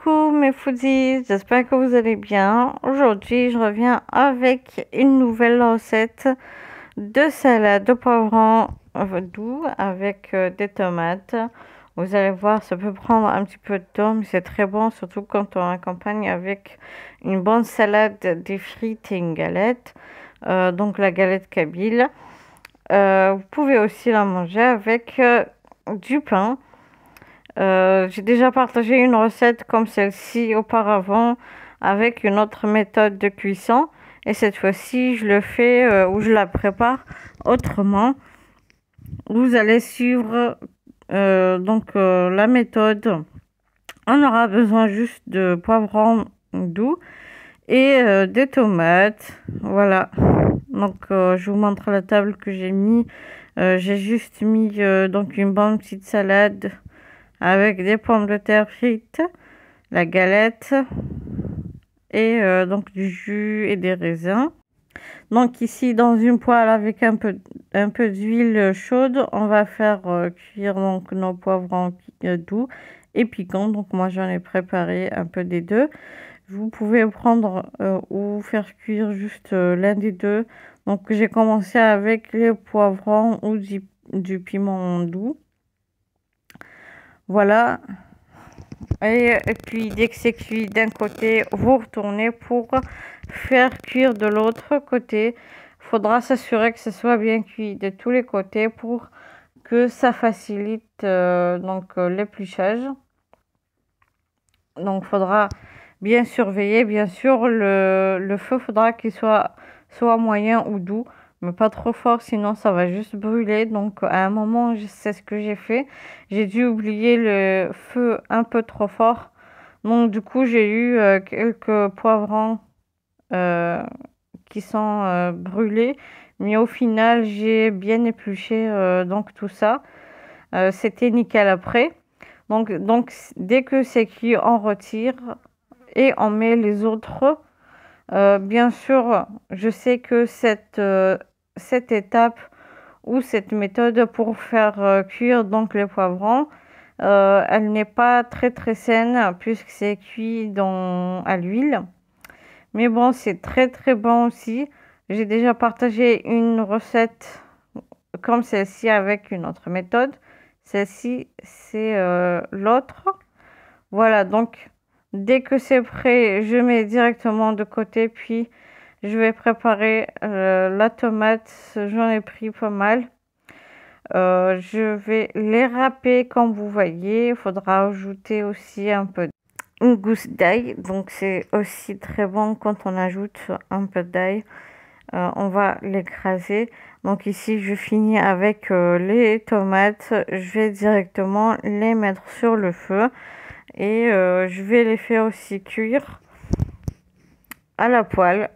Coucou mes foodies, j'espère que vous allez bien. Aujourd'hui, je reviens avec une nouvelle recette de salade de poivrons doux avec des tomates. Vous allez voir, ça peut prendre un petit peu de temps, mais c'est très bon, surtout quand on accompagne avec une bonne salade, des frites et une galette. Donc la galette kabyle. Vous pouvez aussi la manger avec du pain. J'ai déjà partagé une recette comme celle-ci auparavant avec une autre méthode de cuisson et cette fois-ci je le fais ou je la prépare autrement. Vous allez suivre la méthode. On aura besoin juste de poivrons doux et des tomates. Voilà. Donc je vous montre la table que j'ai mis. J'ai juste mis donc une bonne petite salade avec des pommes de terre frites, la galette et donc du jus et des raisins. Donc ici dans une poêle avec un peu d'huile chaude, on va faire cuire donc nos poivrons doux et piquants. Donc moi j'en ai préparé un peu des deux. Vous pouvez prendre ou faire cuire juste l'un des deux. Donc j'ai commencé avec les poivrons ou du piment doux. Voilà. Et puis dès que c'est cuit d'un côté, vous retournez pour faire cuire de l'autre côté. Il faudra s'assurer que ce soit bien cuit de tous les côtés pour que ça facilite l'épluchage. Donc il faudra bien surveiller. Bien sûr, le feu faudra qu'il soit moyen ou doux, mais pas trop fort, sinon ça va juste brûler. Donc à un moment, c'est ce que j'ai fait. J'ai dû oublier le feu un peu trop fort. Donc du coup, j'ai eu quelques poivrons qui sont brûlés. Mais au final, j'ai bien épluché donc tout ça. C'était nickel après. Donc dès que c'est cuit, on retire et on met les autres. Bien sûr, je sais que cette étape ou cette méthode pour faire cuire donc les poivrons, elle n'est pas très saine puisque c'est cuit à l'huile. Mais bon, c'est très bon aussi. J'ai déjà partagé une recette comme celle-ci avec une autre méthode. Celle-ci, c'est l'autre. Voilà, donc dès que c'est prêt, je mets directement de côté, puis je vais préparer la tomate. J'en ai pris pas mal. Je vais les râper comme vous voyez. Il faudra ajouter aussi une gousse d'ail. Donc c'est aussi très bon quand on ajoute un peu d'ail. On va l'écraser. Donc ici, je finis avec les tomates. Je vais directement les mettre sur le feu. Et je vais les faire aussi cuire à la poêle.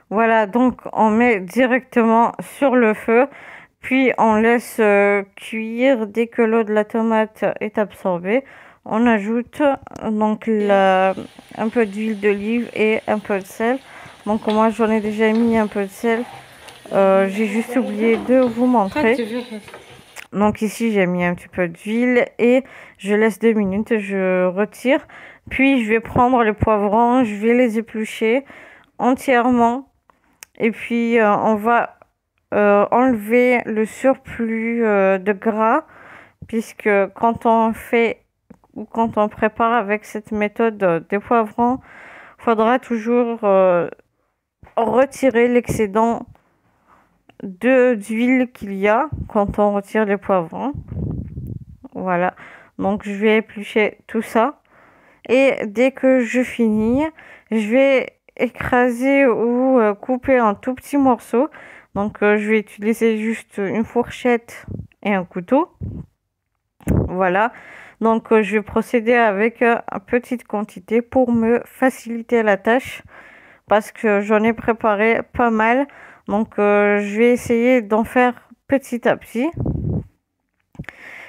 Voilà, donc on met directement sur le feu, puis on laisse cuire. Dès que l'eau de la tomate est absorbée, on ajoute donc un peu d'huile d'olive et un peu de sel. Donc moi j'en ai déjà mis un peu de sel. J'ai juste oublié de vous montrer. Donc ici j'ai mis un petit peu d'huile et je laisse 2 minutes, je retire. Puis je vais prendre les poivrons, je vais les éplucher entièrement. Et puis on va enlever le surplus de gras, puisque quand on fait ou quand on prépare avec cette méthode des poivrons, il faudra toujours retirer l'excédent d'huile qu'il y a quand on retire les poivrons. Voilà, donc je vais éplucher tout ça et dès que je finis, je vais écraser ou couper en tout petits morceaux. Donc je vais utiliser juste une fourchette et un couteau. Voilà, donc je vais procéder avec une petite quantité pour me faciliter la tâche parce que j'en ai préparé pas mal. Donc je vais essayer d'en faire petit à petit.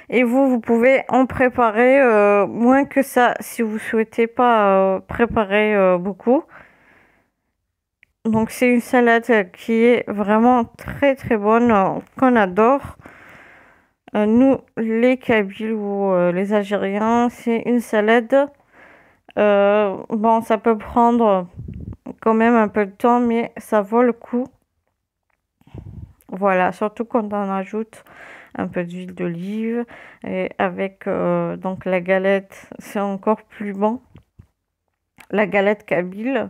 Et vous pouvez en préparer moins que ça si vous souhaitez pas préparer beaucoup. Donc c'est une salade qui est vraiment très bonne, qu'on adore. Nous, les Kabyles ou les Algériens, c'est une salade Bon, ça peut prendre quand même un peu de temps, mais ça vaut le coup. Voilà, surtout quand on ajoute un peu d'huile d'olive et avec donc la galette, c'est encore plus bon. La galette kabyle,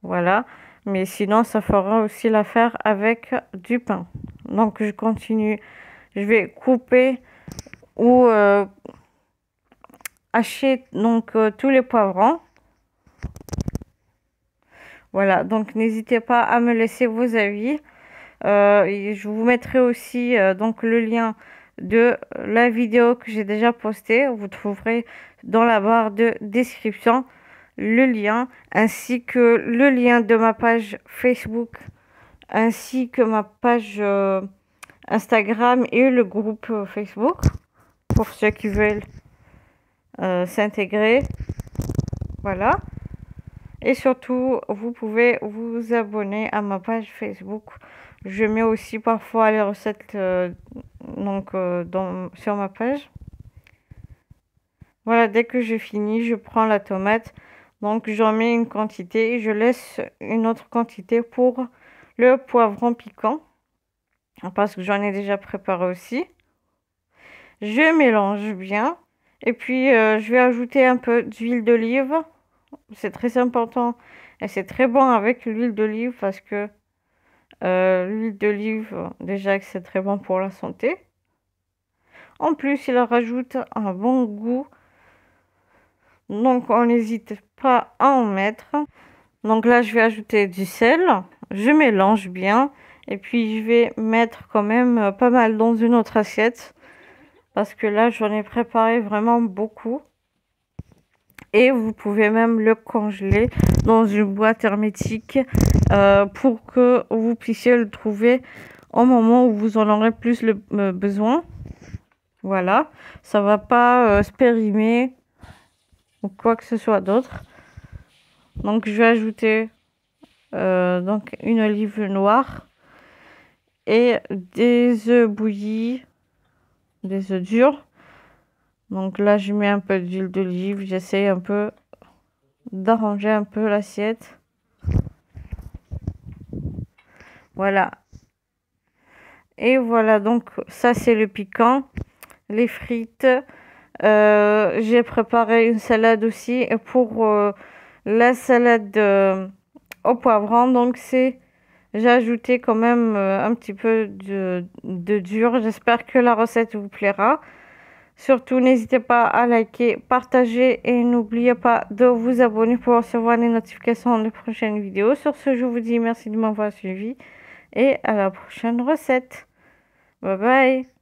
voilà. Mais sinon, ça fera aussi l'affaire avec du pain. Donc, je continue. Je vais couper ou hacher donc tous les poivrons. Voilà, donc n'hésitez pas à me laisser vos avis. Et je vous mettrai aussi donc le lien de la vidéo que j'ai déjà postée. Vous trouverez dans la barre de description le lien ainsi que le lien de ma page Facebook ainsi que ma page Instagram et le groupe Facebook pour ceux qui veulent s'intégrer. Voilà. Et surtout, vous pouvez vous abonner à ma page Facebook. Je mets aussi parfois les recettes sur ma page. Voilà, dès que j'ai fini, je prends la tomate. Donc, j'en mets une quantité et je laisse une autre quantité pour le poivron piquant. Parce que j'en ai déjà préparé aussi. Je mélange bien. Et puis, je vais ajouter un peu d'huile d'olive. C'est très important et c'est très bon avec l'huile d'olive parce que l'huile d'olive, déjà que c'est très bon pour la santé. En plus, il rajoute un bon goût. Donc, on n'hésite pas à en mettre. Donc là, je vais ajouter du sel. Je mélange bien. Et puis, je vais mettre quand même pas mal dans une autre assiette. Parce que là, j'en ai préparé vraiment beaucoup. Et vous pouvez même le congeler dans une boîte hermétique pour que vous puissiez le trouver au moment où vous en aurez plus besoin. Voilà, ça va pas se périmer ou quoi que ce soit d'autre. Donc je vais ajouter donc une olive noire et des œufs bouillis, des œufs durs. Donc là, je mets un peu d'huile d'olive, j'essaye un peu d'arranger un peu l'assiette. Voilà. Et voilà, donc ça c'est le piquant, les frites. J'ai préparé une salade aussi. Et pour la salade au poivron, donc j'ai ajouté quand même un petit peu de dur. J'espère que la recette vous plaira. Surtout, n'hésitez pas à liker, partager et n'oubliez pas de vous abonner pour recevoir les notifications des prochaines vidéos. Sur ce, je vous dis merci de m'avoir suivi et à la prochaine recette. Bye bye.